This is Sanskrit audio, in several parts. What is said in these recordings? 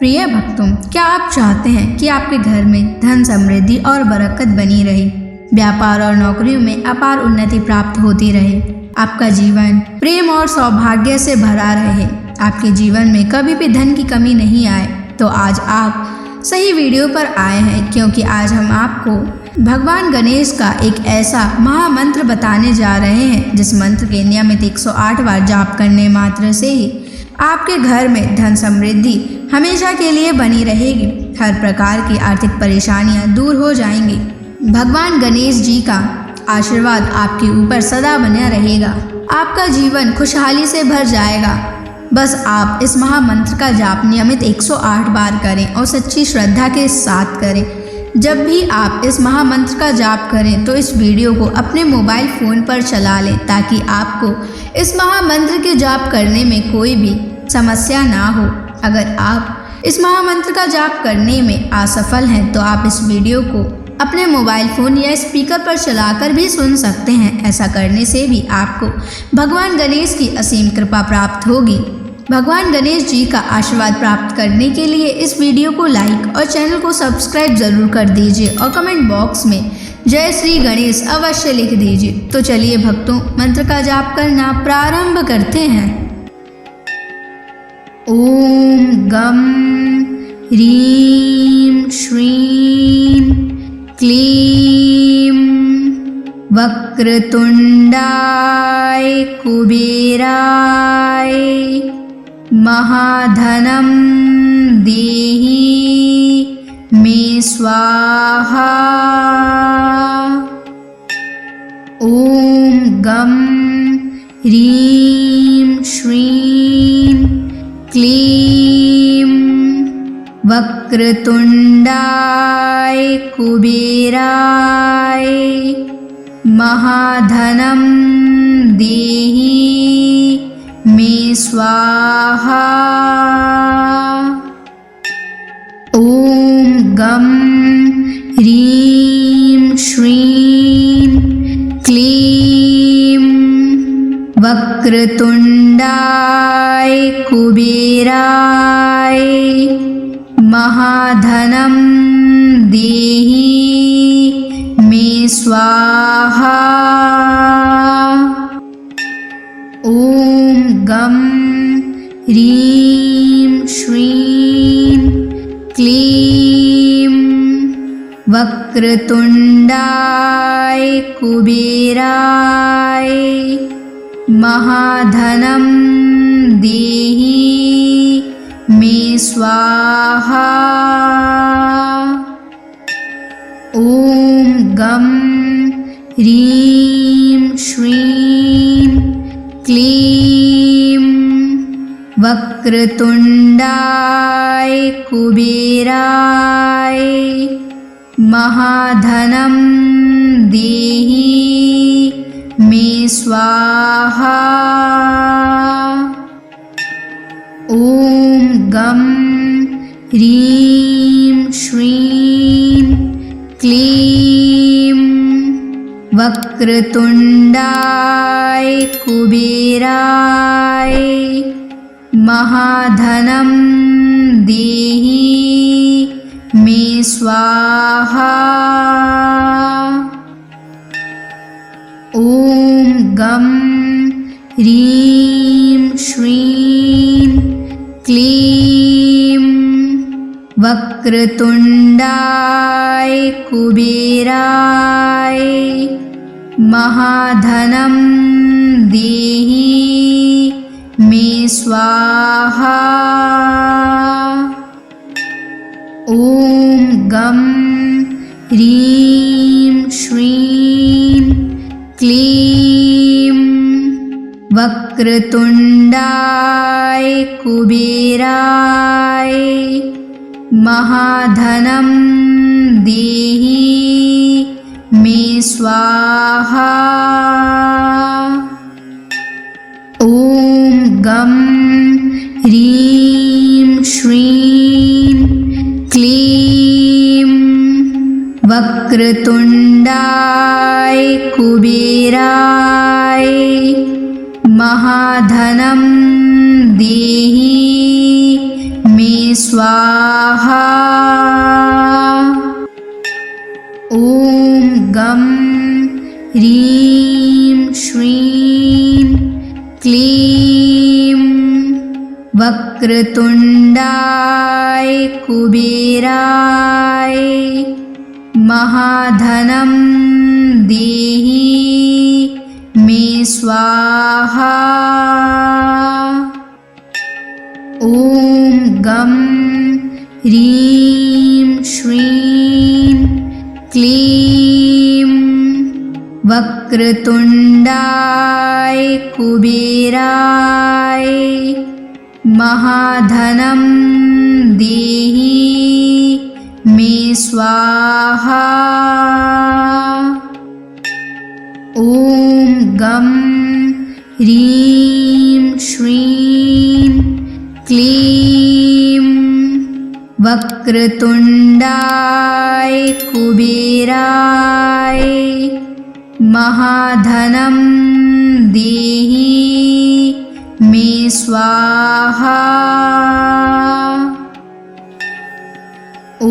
प्रिय भक्तों, क्या आप चाहते हैं कि आपके घर में धन समृद्धि और बरकत बनी रहे, व्यापार और नौकरियों में अपार उन्नति प्राप्त होती रहे, आपका जीवन प्रेम और सौभाग्य से भरा रहे, आपके जीवन में कभी भी धन की कमी नहीं आए, तो आज आप सही वीडियो पर आए हैं, क्योंकि आज हम आपको भगवान गणेश का एक ऐसा महामंत्र बताने जा रहे हैं जिस मंत्र के नियमित 108 बार जाप करने मात्र से ही आपके घर में धन समृद्धि हमेशा के लिए बनी रहेगी। हर प्रकार की आर्थिक परेशानियां दूर हो जाएंगी। भगवान गणेश जी का आशीर्वाद आपके ऊपर सदा बना रहेगा। आपका जीवन खुशहाली से भर जाएगा। बस आप इस महामंत्र का जाप नियमित 108 बार करें और सच्ची श्रद्धा के साथ करें। जब भी आप इस महामंत्र का जाप करें तो इस वीडियो को अपने मोबाइल फ़ोन पर चला लें, ताकि आपको इस महामंत्र के जाप करने में कोई भी समस्या ना हो। अगर आप इस महामंत्र का जाप करने में असफल हैं तो आप इस वीडियो को अपने मोबाइल फ़ोन या स्पीकर पर चलाकर भी सुन सकते हैं। ऐसा करने से भी आपको भगवान गणेश की असीम कृपा प्राप्त होगी। भगवान गणेश जी का आशीर्वाद प्राप्त करने के लिए इस वीडियो को लाइक और चैनल को सब्सक्राइब जरूर कर दीजिए और कमेंट बॉक्स में जय श्री गणेश अवश्य लिख दीजिए। तो चलिए भक्तों, मंत्र का जाप करना प्रारंभ करते हैं। ओम गम ह्रीं श्रीं क्लीं वक्रतुंडाय कुबेराय महाधनं देहि मे स्वाहा। ओम गम ह्रीं श्रीं क्लीं वक्रतुंडाय कुबेराय महाधनं देहि मे स्वाहा। ओम गम ह्रीं श्रीं क्लीं वक्रतुंडाय कुबेराय महाधनं देहि मे स्वाहा। ओम गम ह्रीं श्रीं क्लीं वक्रतुंडाय कुबेराय महाधनं देहि मे स्वाहा। ओम गम ह्रीं श्रीं क्लीं वक्रतुंडाय कुबेराय महाधनं देहि मे स्वाहा। ओम गम ह्रीं श्रीं क्लीं वक्रतुंडाय कुबेराय महाधनं देहि मे स्वाहा। ओम गम ह्रीं श्रीं क्लीं वक्रतुंडाय कुबेराय महाधनं देहि मे स्वाहा। ओम गम ह्रीं श्रीं क्लीं वक्रतुंडाय कुबेराय महाधनं देहि मे स्वाहा। ओम गम ह्रीं श्रीं क्लीं वक्रतुंडाय कुबेराय महाधनं देहि मे स्वाहा। ॐ गं ह्रीं श्रीं क्लीं वक्रतुण्डाय कुबेराय महाधनं देहि मे स्वाहा। ॐ गं ह्रीं श्रीं क्लीं वक्रतुण्डाय कुबेराय महाधनं देहि मे स्वाहा। ॐ गं ह्रीं श्रीं क्लीं वक्रतुण्डाय कुबेराय महाधनं देहि मे स्वाहा। ॐ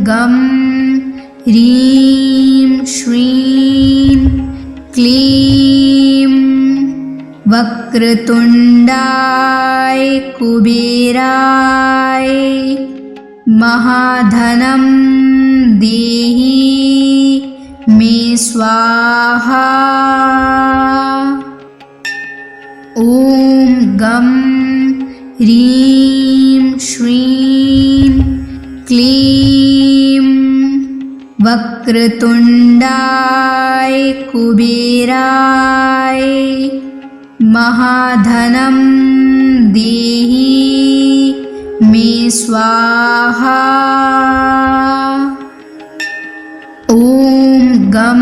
गं ह्रीं श्रीं क्लीं वक्रतुण्डाय कुबेराय महाधनं देहि मे स्वाहा। ॐ गं ह्रीं श्रीं क्लीं वक्रतुण्डाय कुबेराय महाधनं देहि मे स्वाहा। ॐ गं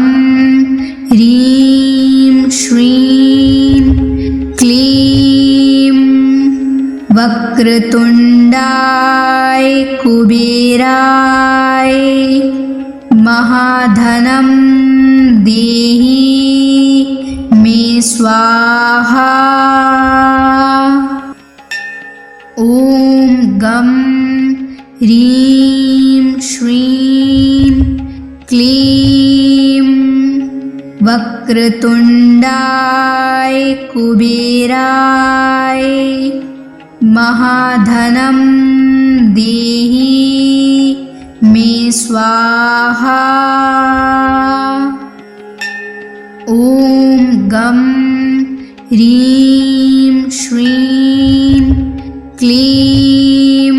ह्रीं श्रीं क्लीं वक्रतुण्डाय कुबेराय महाधनं देहि मे स्वाहा। ॐ गं ह्रीं श्रीं क्लीं वक्रतुण्डाय कुबेराय महाधनं देहि मे स्वाहा। ॐ गं ह्रीं श्रीं क्लीं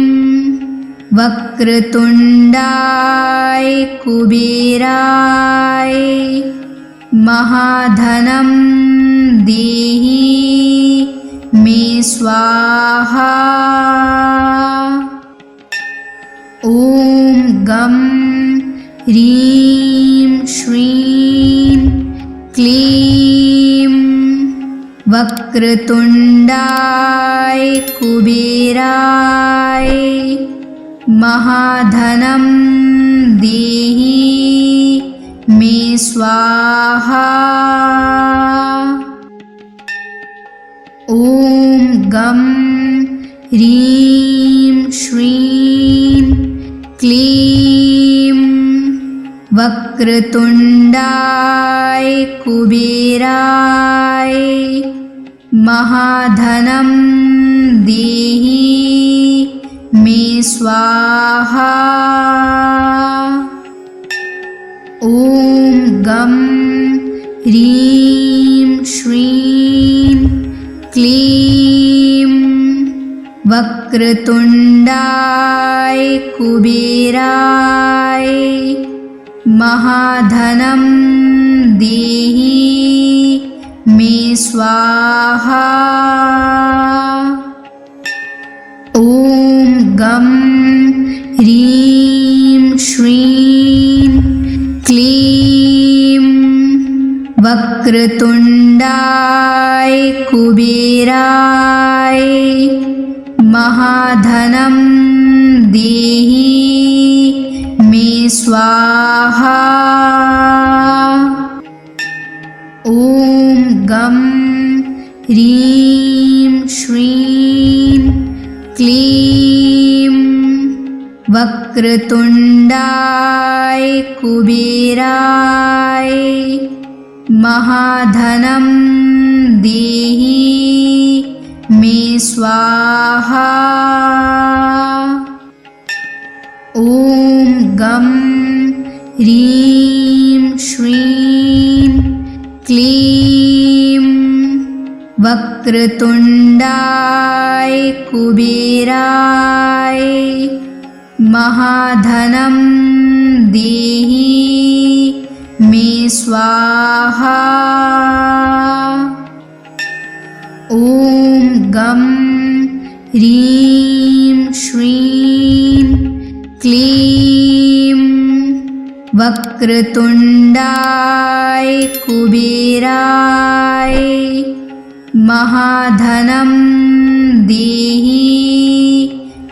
वक्रतुण्डाय कुबेराय महाधनं देहि मे स्वाहा। ॐ गं ह्रीं श्रीं क्लीं वक्रतुण्डाय कुबेराय महाधनं देहि मे स्वाहा। ॐ गं ह्रीं श्रीं क्लीं वक्रतुण्डाय कुबेराय महाधनं देहि मे स्वाहा। ॐ गं ह्रीं श्रीं क्लीं वक्रतुण्डाय कुबेराय महाधनं देहि मे स्वाहा। ॐ गं ह्रीं श्रीं क्लीं वक्रतुण्डाय कुबेराय महाधनं देहि मे स्वाहा। ॐ गं ह्रीं श्रीं क्लीं वक्रतुण्डाय कुबेराय महाधनं देहि मे स्वाहा। ॐ गं ह्रीं श्रीं क्लीं वक्रतुण्डाय कुबेराय महाधनं देहि मे स्वाहा। ॐ गं ह्रीं श्रीं क्लीं वक्रतुण्डाय कुबेराय महाधनं देहि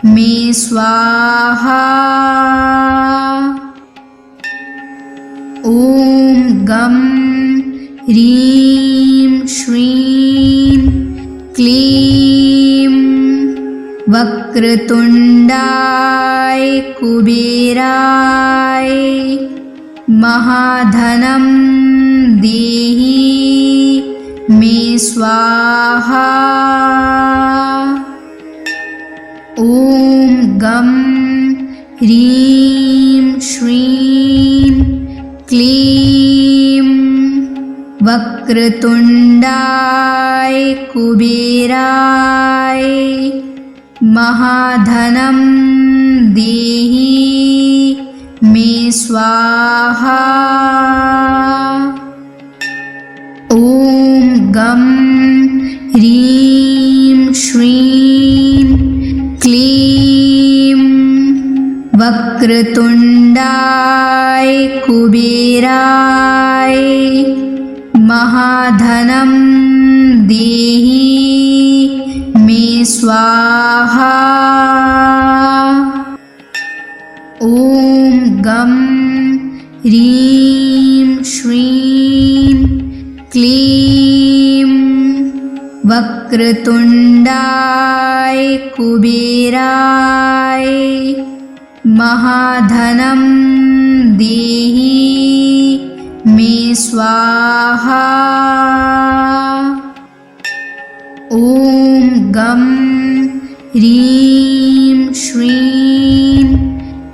मे स्वाहा। ॐ गं ह्रीं श्रीं क्लीं वक्रतुण्डाय कुबेराय महाधनं देहि मे स्वाहा। ॐ गं ह्रीं श्रीं क्लीं वक्रतुण्डाय कुबेराय महाधनं देहि मे स्वाहा। ॐ गं ह्रीं श्रीं क्लीं वक्रतुण्डाय कुबेराय महाधनं देहि मे स्वाहा। ॐ गं ह्रीं श्रीं क्लीं वक्रतुण्डाय कुबेराय महाधनं देहि मे स्वाहा। ॐ गं ह्रीं श्रीं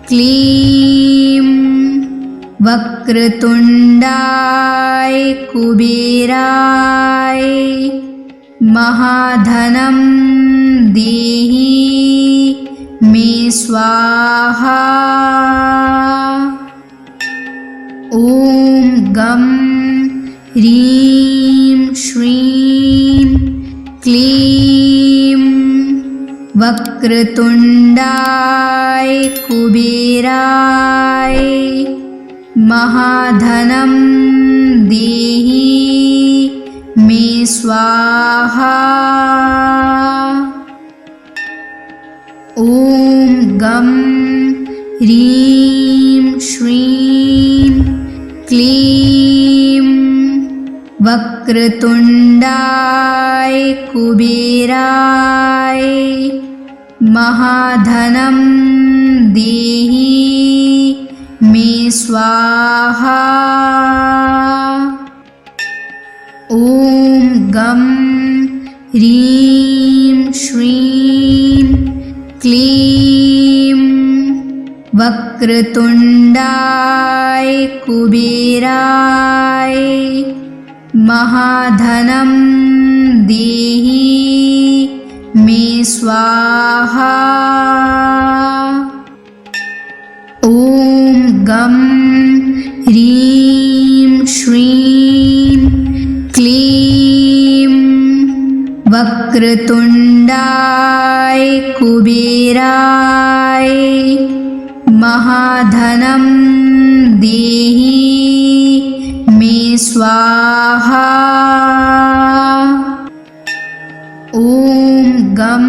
क्लीं वक्रतुण्डाय कुबेराय महाधनं देहि मे स्वाहा। ॐ गं ह्रीं श्रीं क्लीं वक्रतुण्डाय कुबेराय महाधनं देहि मे स्वाहा। ॐ गं ह्रीं श्रीं क्लीं वक्रतुण्डाय कुबेराय महाधनं देहि मे स्वाहा। ॐ गं ह्रीं श्रीं क्लीं वक्रतुण्डाय कुबेराय महाधनं देहि मे स्वाहा। ॐ गं ह्रीं श्रीं क्लीं वक्रतुण्डाय कुबेराय महाधनं देहि मे स्वाहा। ॐ गं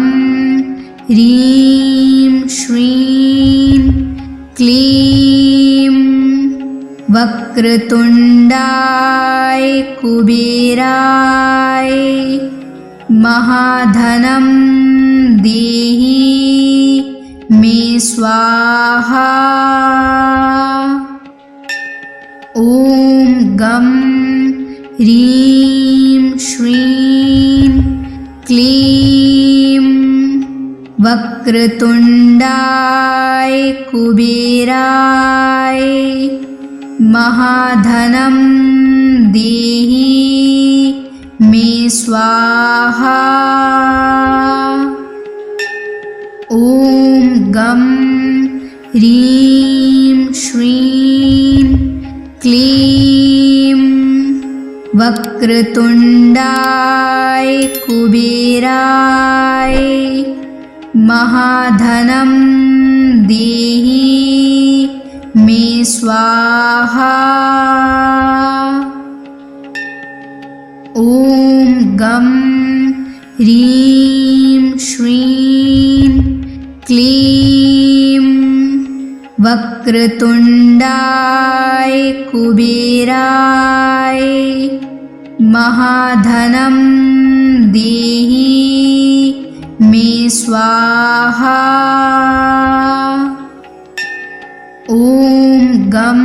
ह्रीं श्रीं क्लीं वक्रतुण्डाय कुबेराय महाधनं देहि मे स्वाहा। ॐ गं ह्रीं श्रीं क्लीं वक्रतुण्डाय कुबेराय महाधनं देहि मे स्वाहा। ॐ गं ह्रीं श्रीं क्लीं वक्रतुण्डाय कुबेराय महाधनं देहि मे स्वाहा। ॐ गं ह्रीं श्रीं क्लीं वक्रतुण्डाय कुबेराय महाधनं देहि मे स्वाहा। ॐ गं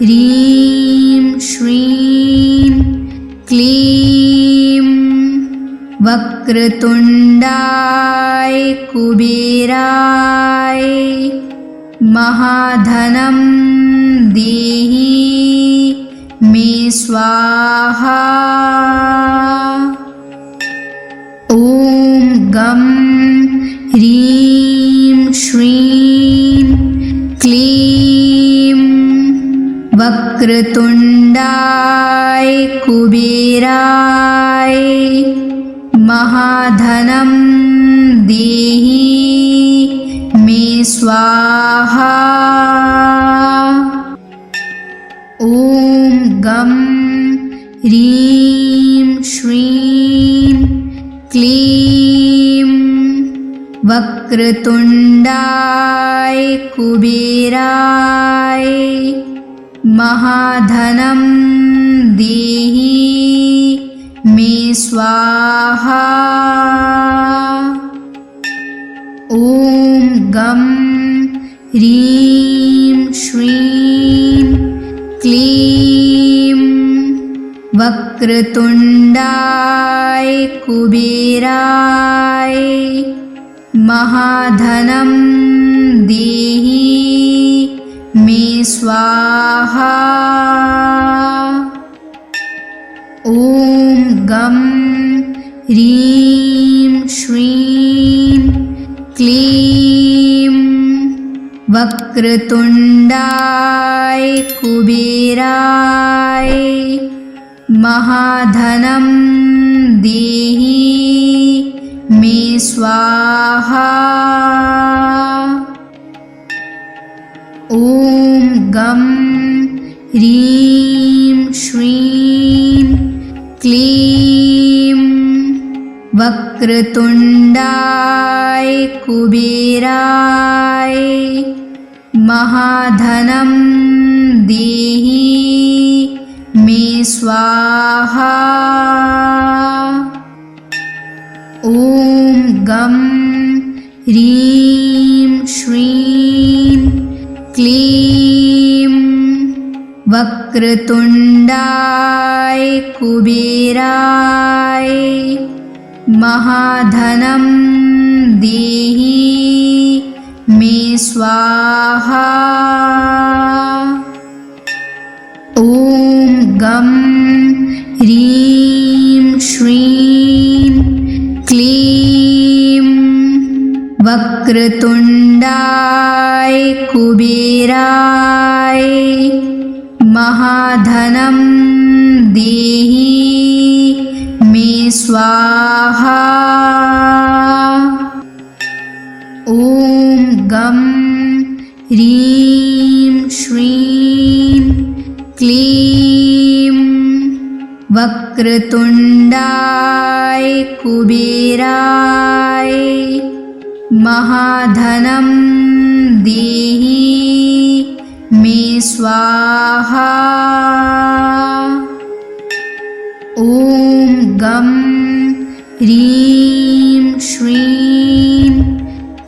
ह्रीं श्रीं क्लीं वक्रतुण्डाय कुबेराय महाधनं देहि मे स्वाहा। ॐ गं ह्रीं श्रीं क्लीं वक्रतुण्डाय कुबेराय महाधनं देहि मे स्वाहा। ॐ गं ह्रीं श्रीं क्लीं वक्रतुण्डाय कुबेराय महाधनं देहि मे स्वाहा। ॐ गं ह्रीं श्रीं क्लीं वक्रतुण्डाय कुबेराय महाधनं देहि मे स्वाहा। ॐ गं ह्रीं श्रीं क्लीं वक्रतुण्डाय कुबेराय महाधनं देहि मे स्वाहा। ॐ गं ह्रीं श्रीं क्लीं वक्रतुण्डाय कुबेराय महाधनं देहि मे स्वाहा। ॐ गं ह्रीं श्रीं क्लीं वक्रतुण्डाय कुबेराय महाधनं देहि मे स्वाहा। ॐ गं ह्रीं श्रीं क्लीं वक्रतुण्डाय कुबेराय महाधनं देहि मे स्वाहा। ॐ गं ह्रीं श्रीं क्लीं वक्रतुण्डाय कुबेराय महाधनं देहि मे स्वाहा। ॐ गं ह्रीं श्रीं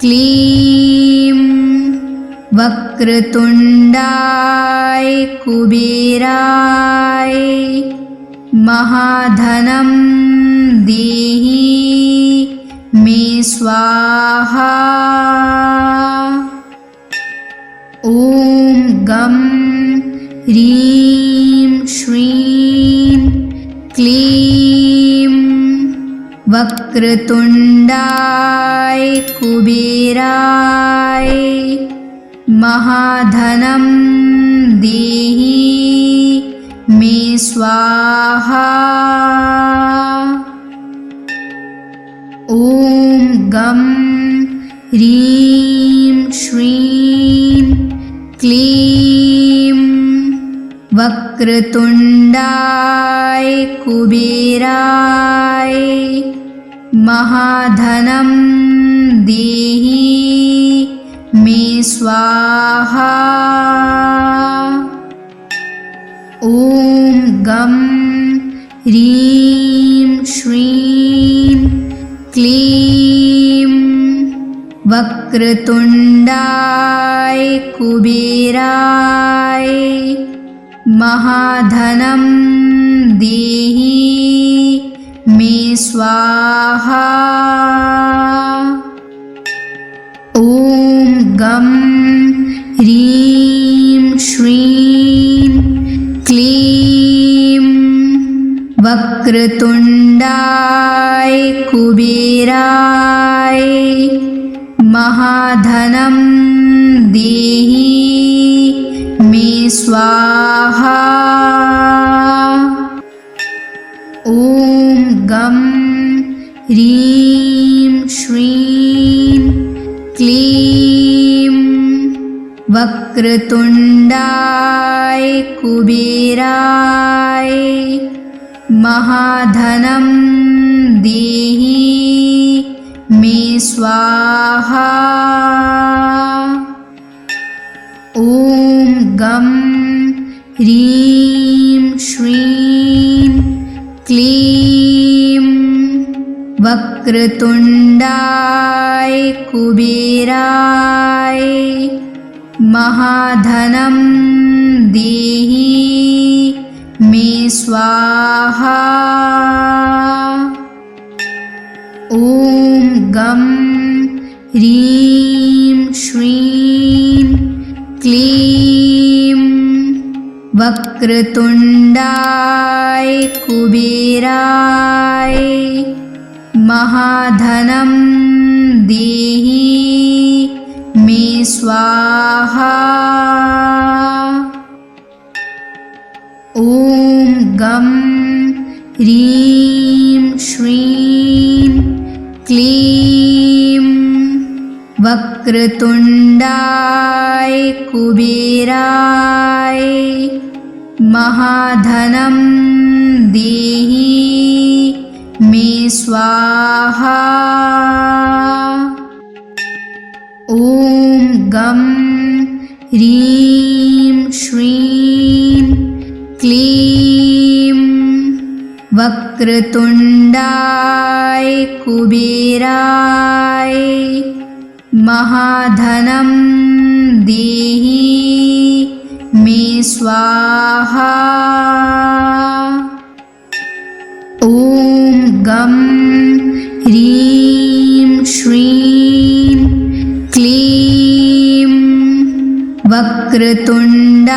क्लीं वक्रतुण्डाय कुबेराय महाधनं देहि मे स्वाहा। ॐ गं ह्रीं श्रीं क्लीं वक्रतुण्डाय कुबेराय महाधनं देहि मे स्वाहा। ॐ गं ह्रीं श्रीं क्लीं वक्रतुण्डाय कुबेराय महाधनं देहि मे स्वाहा। ॐ गं ह्रीं श्रीं क्लीं वक्रतुण्डाय कुबेराय महाधनं देहि मे स्वाहा। ॐ गं ह्रीं श्रीं क्लीं वक्रतुण्डाय कुबेराय महाधनं देहि मे स्वाहा। ॐ गं ह्रीं श्रीं क्लीं वक्रतुण्डाय कुबेराय महाधनं देहि मे स्वाहा। ॐ गं ह्रीं श्रीं क्लीं वक्रतुण्डाय कुबेराय महाधनं देहि मे स्वाहा। ॐ गं ह्रीं श्रीं क्लीं वक्रतुण्डाय कुबेराय महाधनं देहि मे स्वाहा। ॐ गं ह्रीं श्रीं क्लीं वक्रतुण्डाय कुबेराय महाधनं देहि मे स्वाहा। ॐ गं ह्रीं श्रीं क्लीं वक्रतुण्डाय कुबेराय महाधनं देहि मे स्वाहा। ॐ गं ह्रीं श्रीं क्लीं वक्रतुण्डाय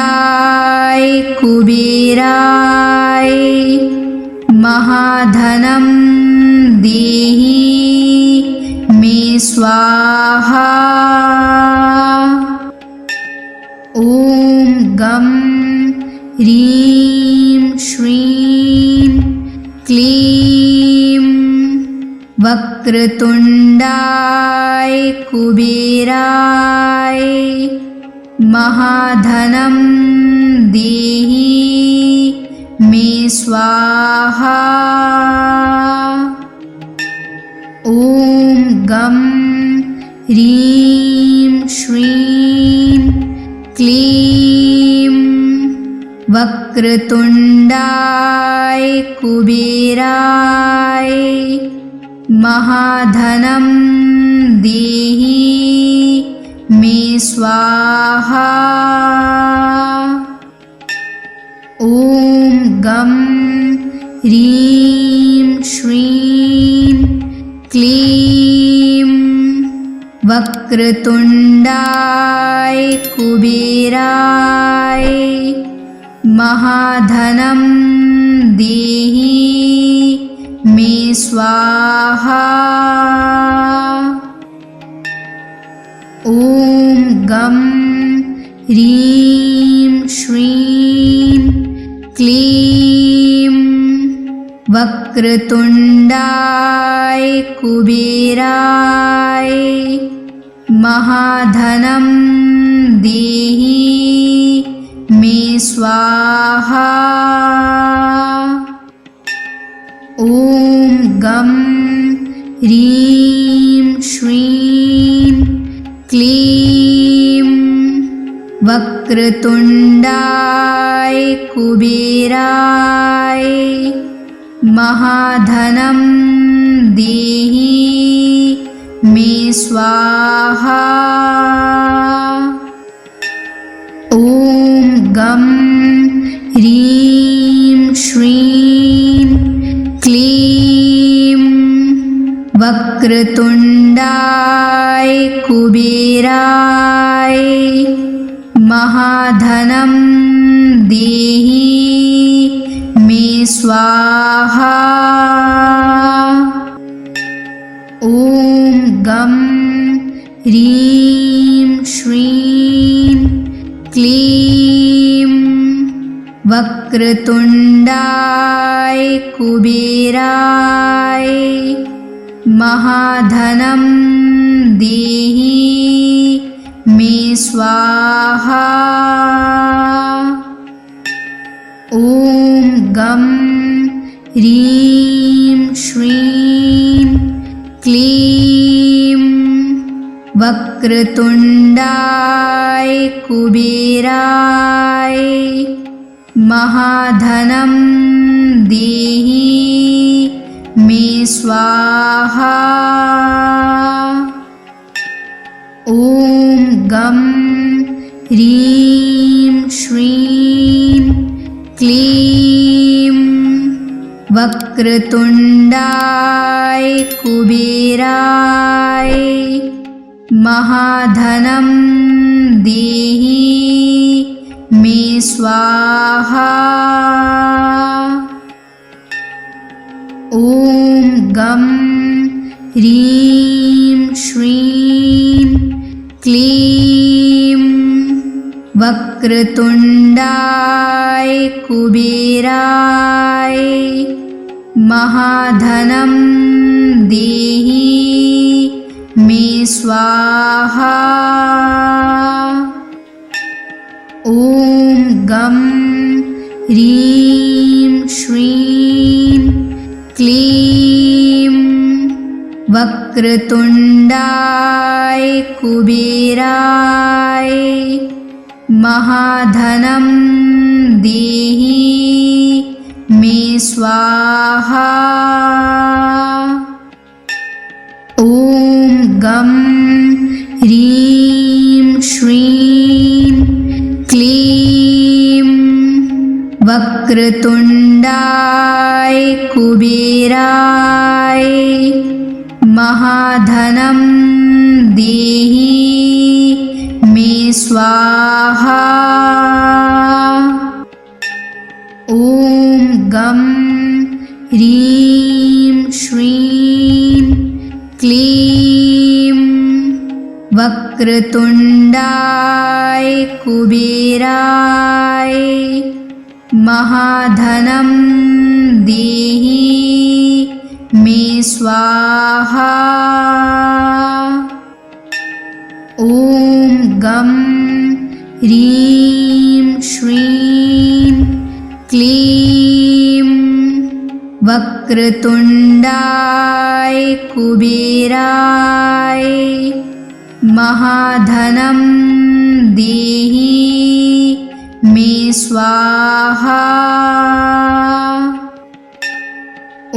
कुबेराय महाधनं देहि मे स्वाहा। ॐ गं ह्रीं श्रीं क्लीं वक्रतुण्डाय कुबेराय महाधनं देहि मे स्वाहा। ॐ गं ह्रीं श्रीं क्लीं वक्रतुण्डाय कुबेराय महाधनं देहि मे स्वाहा। ॐ गं ह्रीं श्रीं क्लीं वक्रतुण्डाय कुबेराय महाधनं देहि मे स्वाहा। ॐ गं ह्रीं श्रीं क्लीं वक्रतुण्डाय कुबेराय महाधनं देहि मे स्वाहा। ॐ गं ह्रीं श्रीं क्लीं वक्रतुण्डाय कुबेराय महाधनं देहि मे स्वाहा। ॐ गं ह्रीं श्रीं क्लीं वक्रतुण्डाय कुबेराय महाधनं देहि मे स्वाहा। ॐ गं ह्रीं श्रीं क्लीं वक्रतुण्डाय कुबेराय महाधनं देहि मे स्वाहा। ॐ गं ह्रीं श्रीं क्लीं वक्रतुण्डाय कुबेराय महाधनं देहि मे स्वाहा। ॐ गं ह्रीं श्रीं क्लीं वक्रतुण्डाय कुबेराय महाधनं देहि मे स्वाहा। ॐ गं ह्रीं श्रीं क्लीं वक्रतुण्डाय कुबेराय महाधनं देहि मे स्वाहा। ॐ गं ह्रीं श्रीं क्लीं वक्रतुण्डाय कुबेराय महाधनं देहि मे स्वाहा। ॐ गं ह्रीं श्रीं क्लीं वक्रतुण्डाय कुबेराय महाधनं देहि मे स्वाहा। ॐ गं ह्रीं श्रीं क्लीं वक्रतुण्डाय कुबेराय महाधनं देहि मे स्वाहा। ॐ गं ह्रीं श्रीं क्लीं वक्रतुण्डाय कुबेराय महाधनं देहि मे स्वाहा। ॐ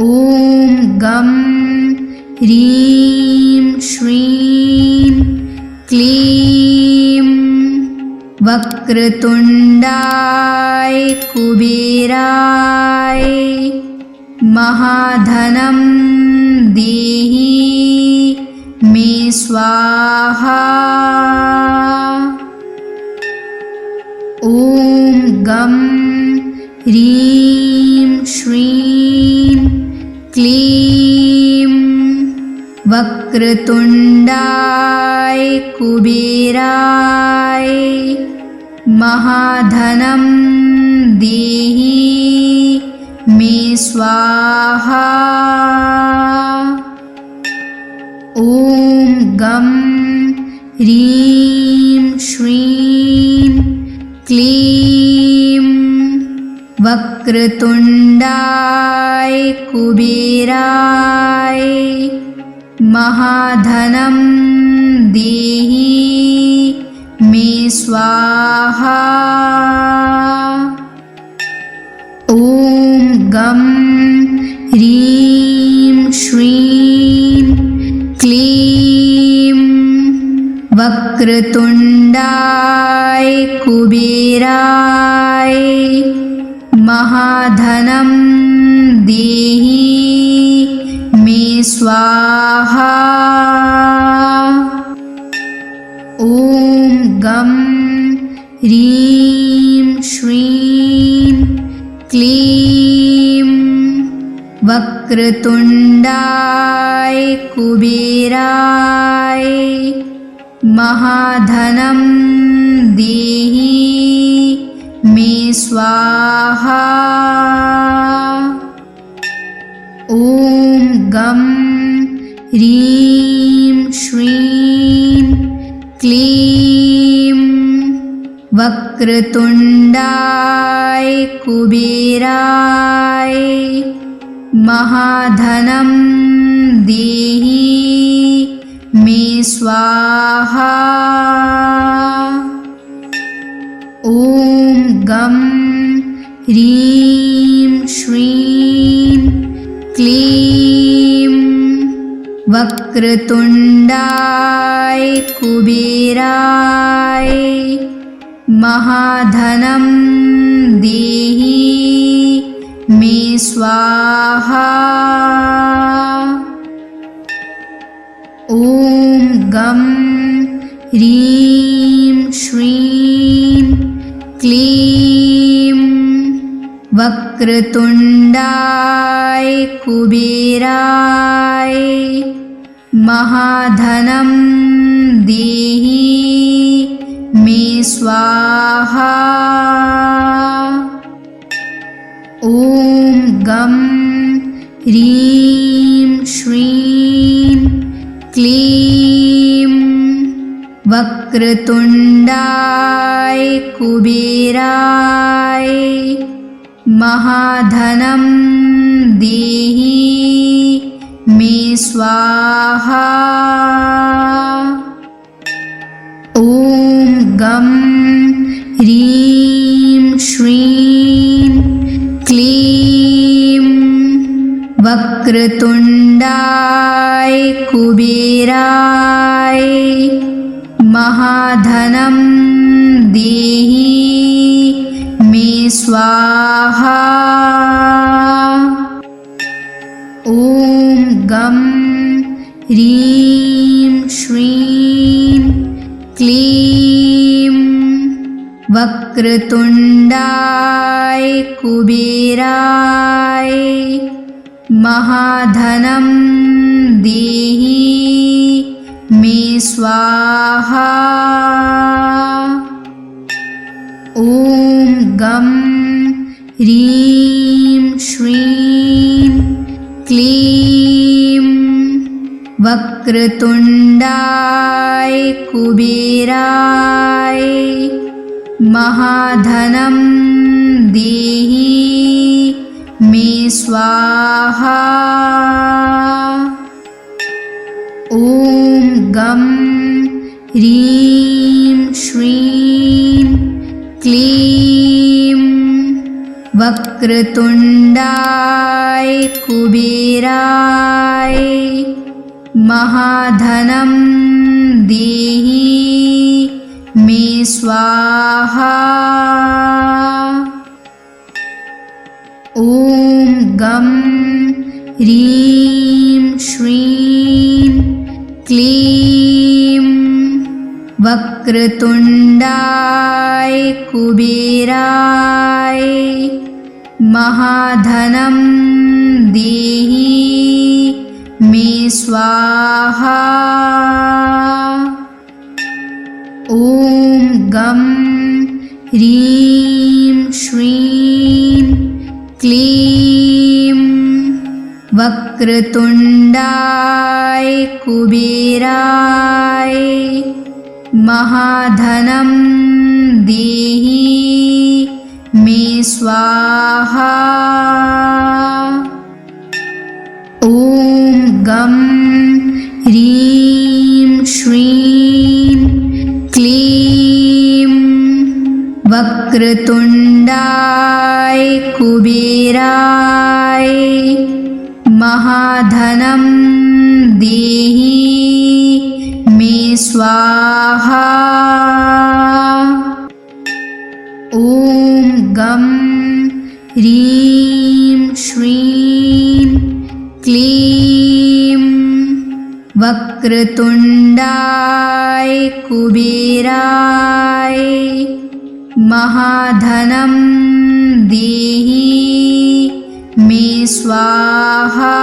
गं ह्रीं श्रीं क्लीं वक्रतुण्डाय कुबेराय महाधनं देहि मे स्वाहा। ॐ गं ह्रीं श्रीं क्लीं वक्रतुण्डाय कुबेराय महाधनं देहि मे स्वाहा। ॐ गं ह्रीं श्रीं क्लीं वक्रतुण्डाय कुबेराय महाधनं देहि मे स्वाहा। ॐ गं ह्रीं श्रीं क्लीं वक्रतुण्डाय कुबेराय महाधनं देहि मे स्वाहा। ॐ गं ह्रीं श्रीं क्लीं वक्रतुण्डाय कुबेराय महाधनं देहि मे स्वाहा। ॐ गं ह्रीं श्रीं क्लीं वक्रतुण्डाय कुबेराय महाधनं देहि मे स्वाहा। ॐ गं ह्रीं श्रीं क्लीं वक्रतुण्डाय कुबेराय महाधनं देहि मे स्वाहा। ॐ गं ह्रीं श्रीं क्लीं वक्रतुण्डाय कुबेराय महाधनं देहि मे स्वाहा। ॐ गं ह्रीं श्रीं क्लीं वक्रतुण्डाय कुबेराय महाधनं देहि मे स्वाहा। ॐ गं ह्रीं श्रीं क्लीं वक्रतुण्डाय कुबेराय महाधनं देहि मे स्वाहा। ॐ गं ह्रीं श्रीं क्लीं वक्रतुण्डाय कुबेराय महाधनं देहि मे स्वाहा। ॐ गं ह्रीं श्रीं क्लीं वक्रतुण्डाय कुबेराय महाधनं देहि मे स्वाहा। ॐ गं ह्रीं श्रीं क्लीं वक्रतुण्डाय कुबेराय महाधनं देहि मे मे स्वाहा। ॐ गं ह्रीं श्रीं क्लीं वक्रतुण्डाय कुबेराय महाधनं देहि मे स्वाहा। ॐ गं ह्रीं श्रीं क्लीं वक्रतुण्डाय कुबेराय महाधनं देहि मे स्वाहा। ॐ गं ह्रीं श्रीं क्लीं वक्रतुण्डाय कुबेराय महाधनं देहि मे स्वाहा। ॐ गं ह्रीं श्रीं क्लीं वक्रतुण्डाय कुबेराय महाधनं देहि मे स्वाहा।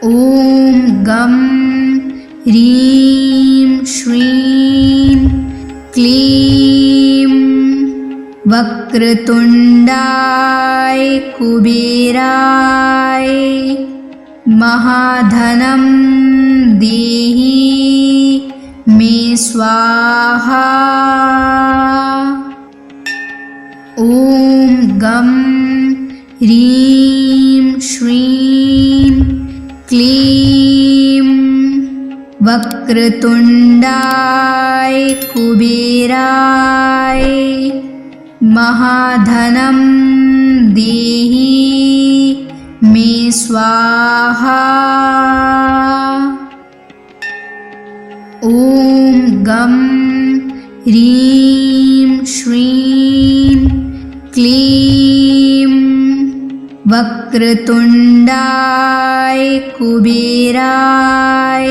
ॐ गं ह्रीं श्रीं क्लीं वक्रतुण्डाय कुबेराय महाधनं देहि मे स्वाहा। ॐ गं ह्रीं श्रीं क्लीं वक्रतुण्डाय कुबेराय महाधनं देहि मे स्वाहा। ॐ गं ह्रीं श्रीं क्लीं वक्रतुण्डाय कुबेराय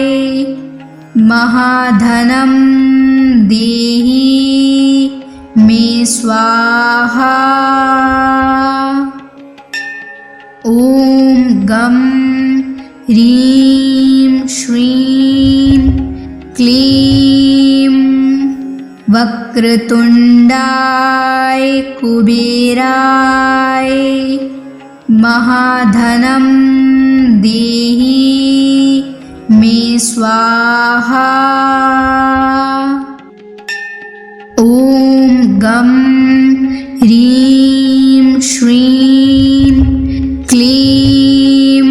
महाधनं देहि मे स्वाहा। ॐ गं ह्रीं श्रीं क्लीं वक्रतुण्डाय कुबेराय महाधनं देहि मे स्वाहा। ॐ गं ह्रीं श्रीं क्लीं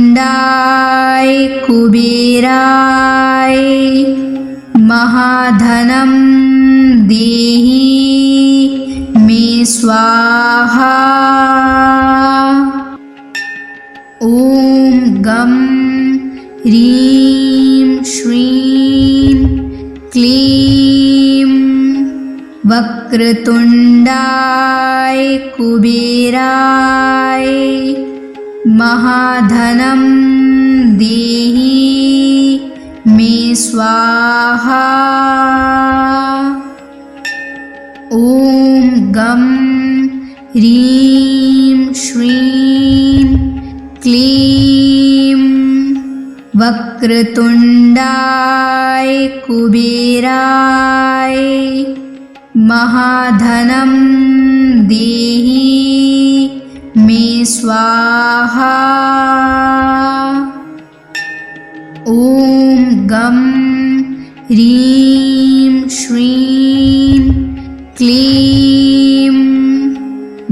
वक्रतुण्डाय कुबेराय महाधनं देहि मे स्वाहा। ॐ गं ह्रीं श्रीं क्लीं वक्रतुण्डाय कुबेराय महाधनं देहि मे स्वाहा। ॐ गं ह्रीं श्रीं क्लीं वक्रतुण्डाय कुबेराय महाधनं देहि मे स्वाहा। ॐ गं ह्रीं श्रीं क्लीं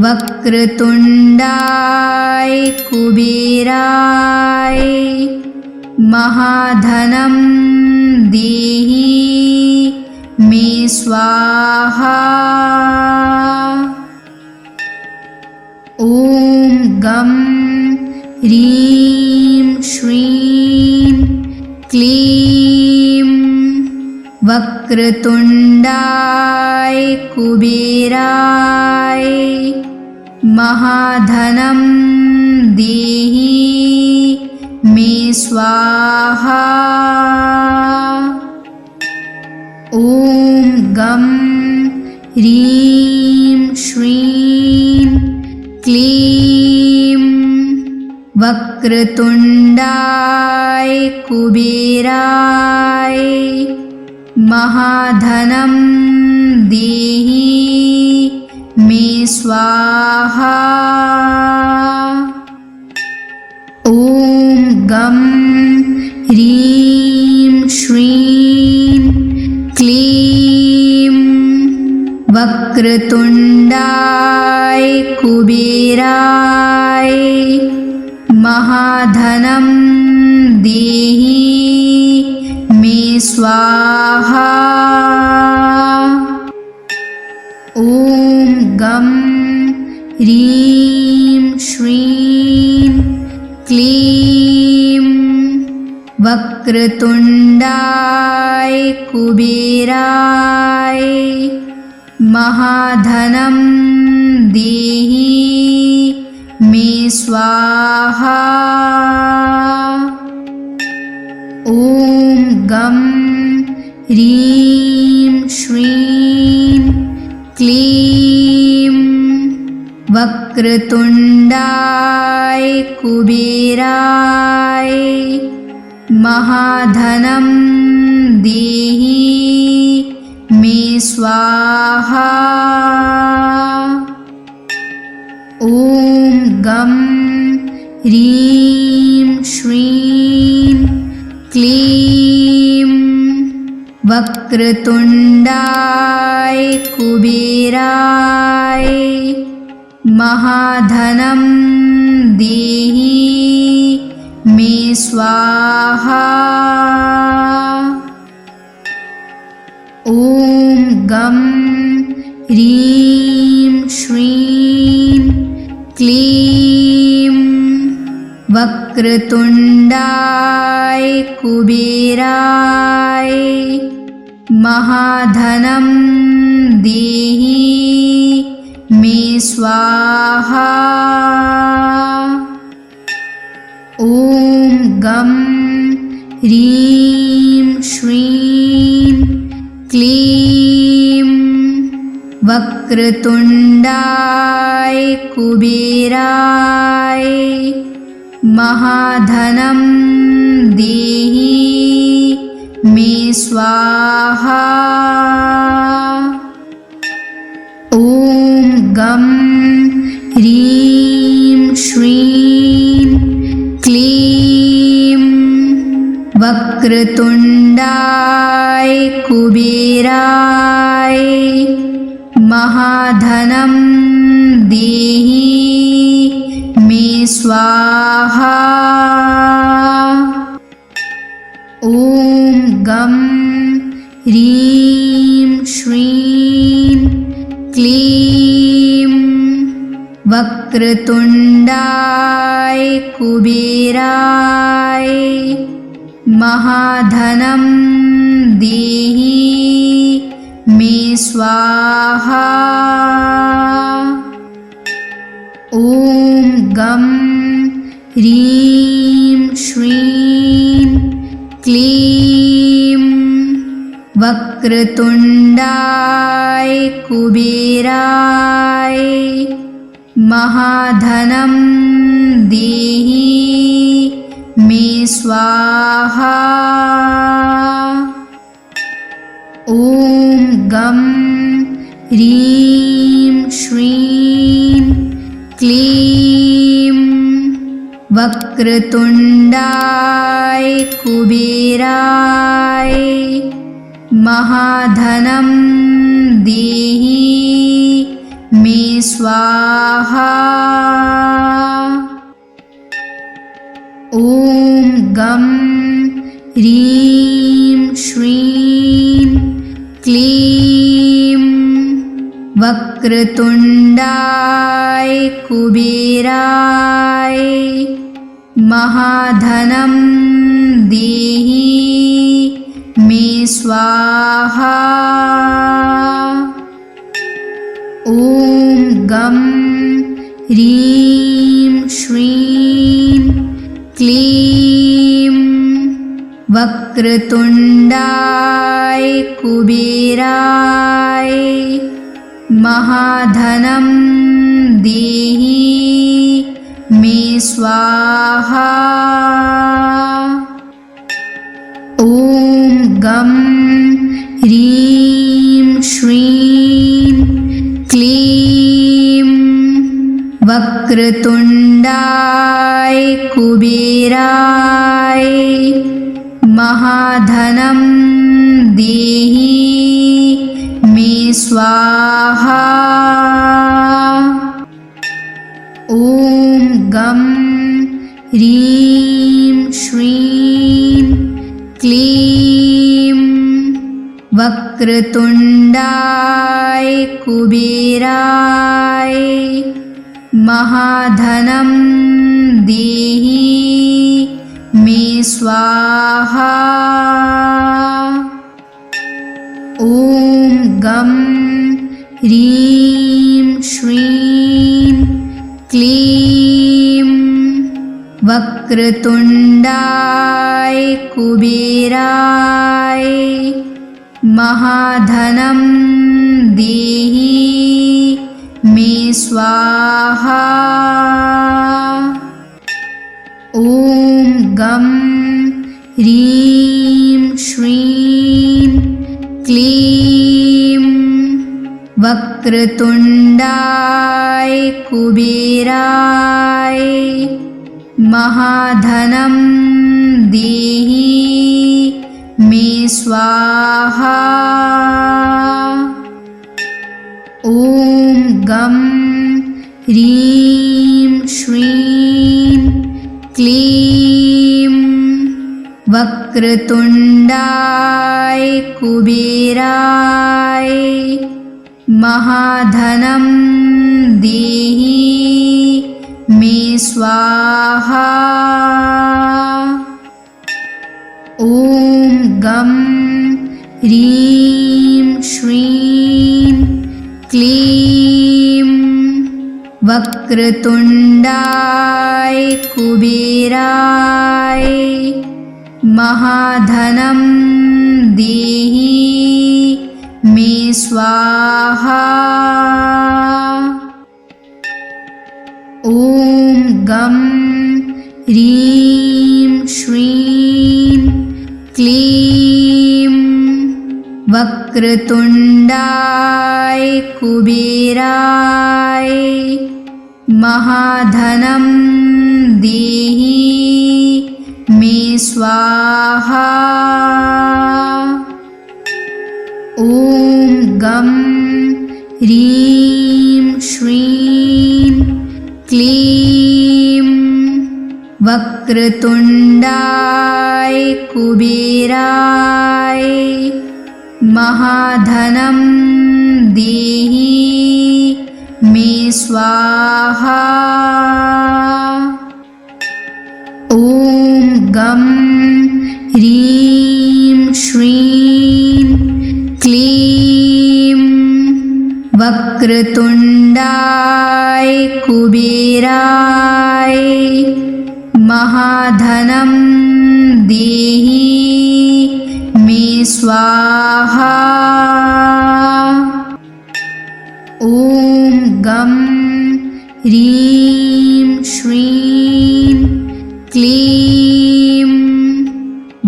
वक्रतुण्डाय कुबेराय महाधनं देहि मे स्वाहा। ॐ गं ह्रीं श्रीं क्लीं वक्रतुण्डाय कुबेराय महाधनं देहि मे स्वाहा। ॐ गं ह्रीं श्रीं क्लीं वक्रतुण्डाय कुबेराय महाधनं देहि मे स्वाहा। ॐ गं ह्रीं श्रीं क्लीं वक्रतुण्डाय कुबेराय महाधनं देहि मे स्वाहा। ॐ गं ह्रीं श्रीं क्लीं वक्रतुण्डाय कुबेराय महाधनं देहि मे स्वाहा। ॐ गं ह्रीं श्रीं क्लीं वक्रतुण्डाय कुबेराय महाधनं देहि मे स्वाहा। ॐ गं ह्रीं श्रीं क्लीं वक्रतुण्डाय कुबेराय महाधनं देहि मे स्वाहा। ॐ गं ह्रीं श्रीं क्लीं वक्रतुण्डाय कुबेराय महाधनं देहि मे स्वाहा। ॐ गं ह्रीं श्रीं क्लीं वक्रतुण्डाय कुबेराय महाधनं देहि मे स्वाहा। ॐ गं ह्रीं श्रीं क्लीं वक्रतुण्डाय कुबेराय महाधनं देहि मे स्वाहा। ॐ गं ह्रीं श्रीं क्लीं वक्रतुण्डाय कुबेराय महाधनं देहि मे स्वाहा। ॐ गं ह्रीं श्रीं क्लीं वक्रतुण्डाय कुबेराय महाधनं देहि मे स्वाहा। ॐ गं ह्रीं श्रीं क्लीं वक्रतुण्डाय कुबेराय महाधनं देहि मे स्वाहा। ॐ गं ह्रीं श्रीं क्लीं वक्रतुण्डाय कुबेराय महाधनं देहि मे स्वाहा। ॐ गं ह्रीं श्रीं क्लीं वक्रतुण्डाय कुबेराय महाधनं देहि मे स्वाहा। ॐ गं ह्रीं श्रीं क्लीं वक्रतुण्डाय कुबेराय महाधनं देहि मे स्वाहा। ॐ गं ह्रीं श्रीं क्लीं वक्रतुण्डाय कुबेराय महाधनं देहि मे स्वाहा। ॐ गं ह्रीं श्रीं क्लीं वक्रतुण्डाय कुबेराय महाधनं देहि मे स्वाहा। ॐ गं ह्रीं श्रीं क्लीं वक्रतुण्डाय कुबेराय महाधनं देहि मे स्वाहा। ॐ गं ह्रीं श्रीं क्लीं वक्रतुण्डाय कुबेराय महाधनं देहि मे स्वाहा। ॐ गं ह्रीं श्रीं क्लीं वक्रतुण्डाय कुबेराय महाधनं देहि मे स्वाहा। ॐ गं ह्रीं श्रीं क्लीं वक्रतुण्डाय कुबेराय महाधनं देहि मे स्वाहा। ॐ गं ह्रीं श्रीं क्लीं वक्रतुण्डाय कुबेराय महाधनं देहि मे स्वाहा। ॐ गं ह्रीं श्रीं क्लीं वक्रतुण्डाय कुबेराय महाधनं देहि मे स्वाहा। ॐ गं ह्रीं श्रीं क्लीं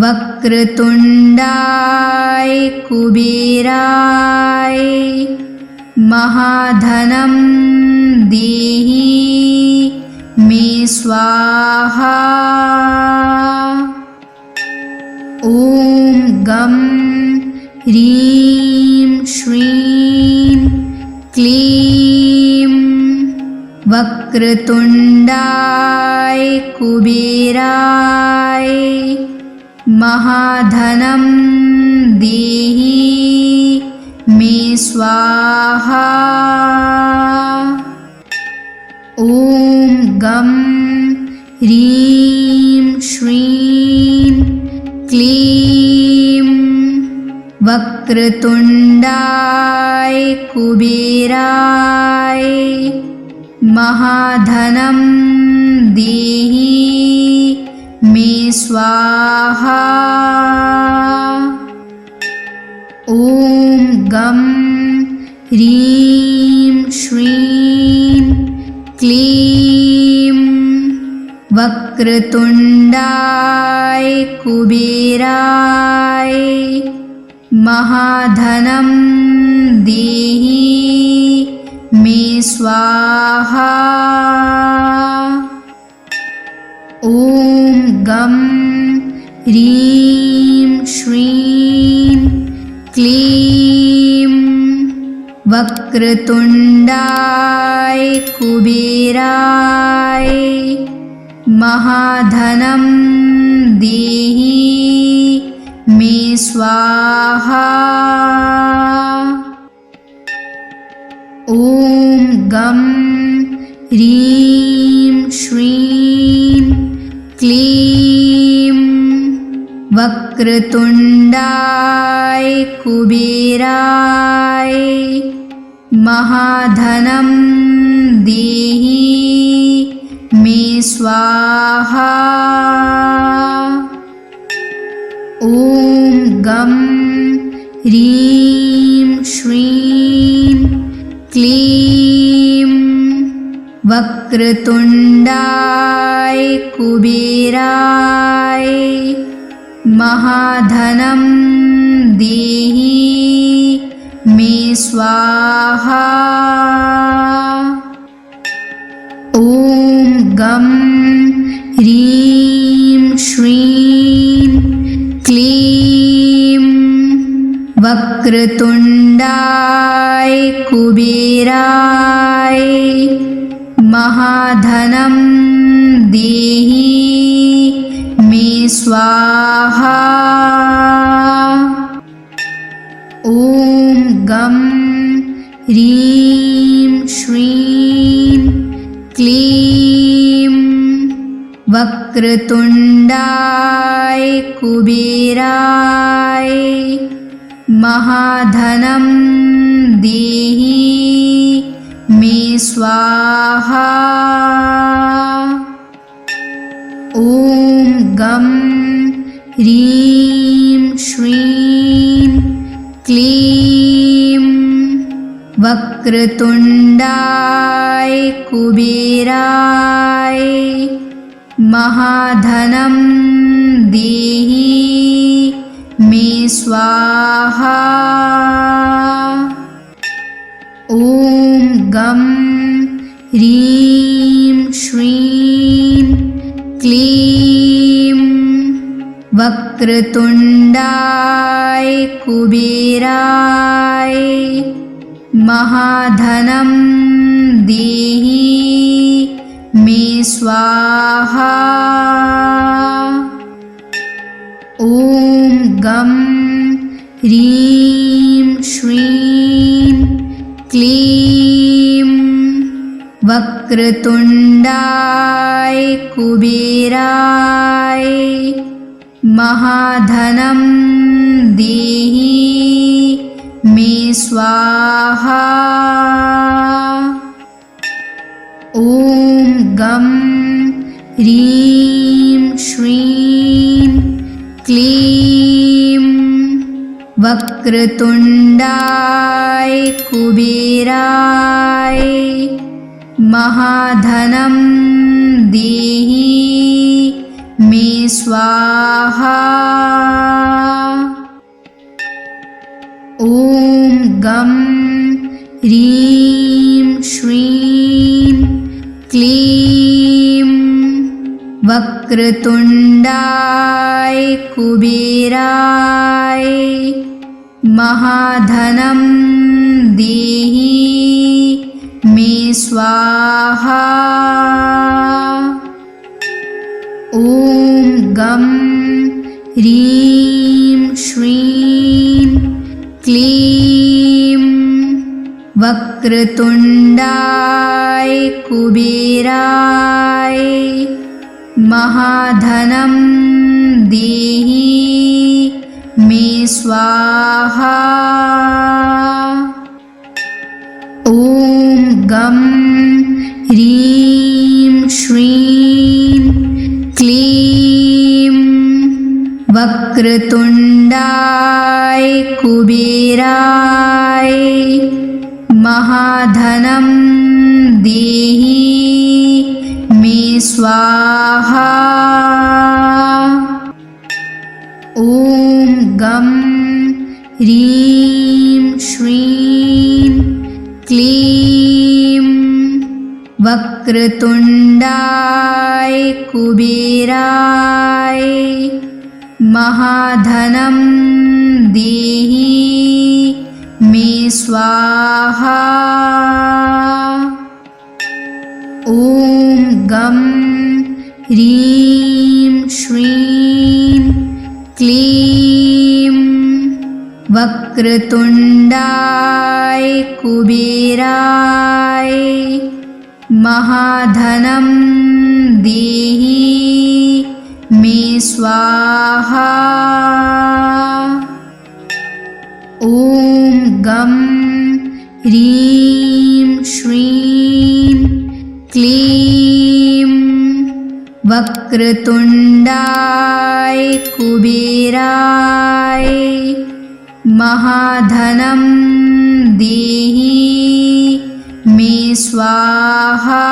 वक्रतुण्डाय कुबेराय महाधनं देहि मे स्वाहा। ॐ गं ह्रीं श्रीं क्लीं वक्रतुण्डाय कुबेराय महाधनं देहि मे स्वाहा। ॐ गं ह्रीं श्रीं क्लीं वक्रतुण्डाय कुबेराय महाधनं देहि मे स्वाहा। ॐ गं ह्रीं श्रीं क्लीं वक्रतुण्डाय कुबेराय महाधनं देहि मे स्वाहा। ॐ गं ह्रीं श्रीं क्लीं वक्रतुण्डाय कुबेराय महाधनं देहि मे स्वाहा। ॐ गं ह्रीं श्रीं क्लीं वक्रतुण्डाय कुबेराय महाधनं देहि मे स्वाहा। ॐ गं ह्रीं श्रीं क्लीं वक्रतुण्डाय कुबेराय महाधनं देहि मे स्वाहा। ॐ गं ह्रीं श्रीं क्लीं वक्रतुण्डाय कुबेराय महाधनं देहि मे स्वाहा। ॐ गं ह्रीं श्रीं क्लीं वक्रतुण्डाय कुबेराय महाधनं देहि मे स्वाहा। ॐ गं ह्रीं श्रीं क्लीं वक्रतुण्डाय कुबेराय महाधनं देहि मे स्वाहा। ॐ गं ह्रीं श्रीं क्लीं वक्रतुण्डाय कुबेराय महाधनं देहि मे स्वाहा। ॐ गं ह्रीं श्रीं क्लीं वक्रतुण्डाय कुबेराय महाधनं देहि मे स्वाहा। ॐ गं ह्रीं श्रीं क्लीं वक्रतुण्डाय कुबेराय महाधनं देहि मे स्वाहा। ॐ गं ह्रीं श्रीं क्लीं वक्रतुण्डाय कुबेराय महाधनं देहि मे स्वाहा। ॐ गं ह्रीं श्रीं क्लीं वक्रतुण्डाय कुबेराय महाधनं देहि मे स्वाहा। ॐ गं ह्रीं श्रीं क्लीं वक्रतुण्डाय कुबेराय महाधनं देहि मे स्वाहा। ॐ गं ह्रीं श्रीं क्लीं वक्रतुण्डाय कुबेराय महाधनं देहि मे स्वाहा। ॐ गं ह्रीं श्रीं क्लीं वक्रतुण्डाय कुबेराय महाधनं देहि मे स्वाहा। ॐ गं ह्रीं श्रीं क्लीं वक्रतुण्डाय कुबेराय महाधनं देहि मे स्वाहा।